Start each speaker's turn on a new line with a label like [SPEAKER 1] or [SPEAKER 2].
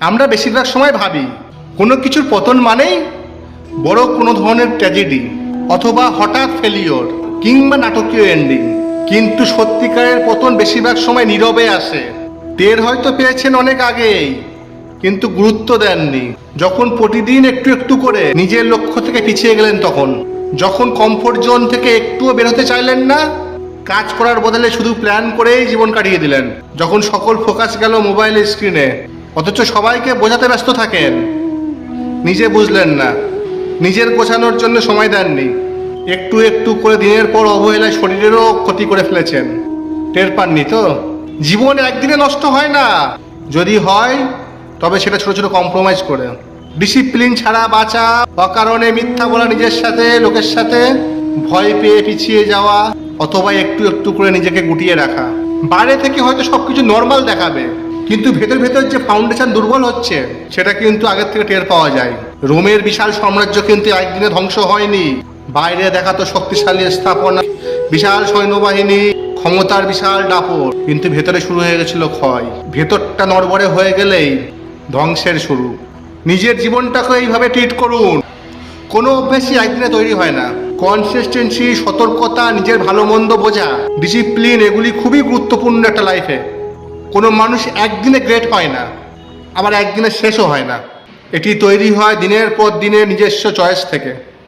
[SPEAKER 1] আমরা বেশিরভাগ সময় ভাবি কোনো কিছুর পতন মানেই বড় কোনো ধরনের ট্র্যাজেডি অথবা হঠাৎ ফেলিওর কিংবা নাটকীয় এন্ডিং, কিন্তু সত্যিকারের পতন বেশিরভাগ সময় নীরবে আসে। টের হয়তো পেয়েছেন অনেক আগেই, কিন্তু গুরুত্ব দেননি। যখন প্রতিদিন একটু একটু করে নিজের লক্ষ্য থেকে পিছিয়ে গেলেন, তখন যখন কমফোর্ট জোন থেকে একটুও বেরোতে চাইলেন না, কাজ করার বদলে শুধু প্ল্যান করেই জীবন কাটিয়ে দিলেন, যখন সকল ফোকাস গেল মোবাইলের স্ক্রিনে অথচ সবাইকে বোঝাতে ব্যস্ত থাকেন, নিজে বুঝলেন না, নিজের গোছানোর জন্য সময় দেননি, একটু একটু করে দিনের পর অবহেলায় শরীরেরও ক্ষতি করে ফেলেছেন। টের পাননি তো? জীবন একদিনে নষ্ট হয় না, যদি হয় তবে সেটা ছোট ছোট কম্প্রোমাইজ করে, ডিসিপ্লিন ছাড়া বাঁচা, অকারণে মিথ্যা বলা নিজের সাথে, লোকের সাথে, ভয় পেয়ে পিছিয়ে যাওয়া, অথবা একটু একটু করে নিজেকে গুটিয়ে রাখা। বাইরে থেকে হয়তো সবকিছু নর্মাল দেখাবে, কিন্তু ভেতর ভেতর যে ফাউন্ডেশন দুর্বল হচ্ছে সেটা কিন্তু আগের থেকে টের পাওয়া যায়। রোমের বিশাল সাম্রাজ্য কিন্তু একদিনে ধ্বংস হয়নি। বাইরে দেখা তো শক্তিশালী স্থাপনা, বিশাল সৈন্যবাহিনী, ক্ষমতার বিশাল দাপট, কিন্তু ভেতরে শুরু হয়ে গেছিল ক্ষয়। ভেতরটা নড়বড়ে হয়ে গেলেই ধ্বংসের শুরু। নিজের জীবনটাকে এইভাবে ট্রিট করুন। কোনো অভ্যাসই একদিনে তৈরি হয় না। কনসিস্টেন্সি, সতর্কতা, নিজের ভালো মন্দ বোঝা, ডিসিপ্লিন, এগুলি খুবই গুরুত্বপূর্ণ একটা লাইফে। কোনো মানুষ একদিনে গ্রেট হয় না, আবার একদিনে শেষও হয় না। এটি তৈরি হয় দিনের পর দিনের নিজস্ব চয়েস থেকে।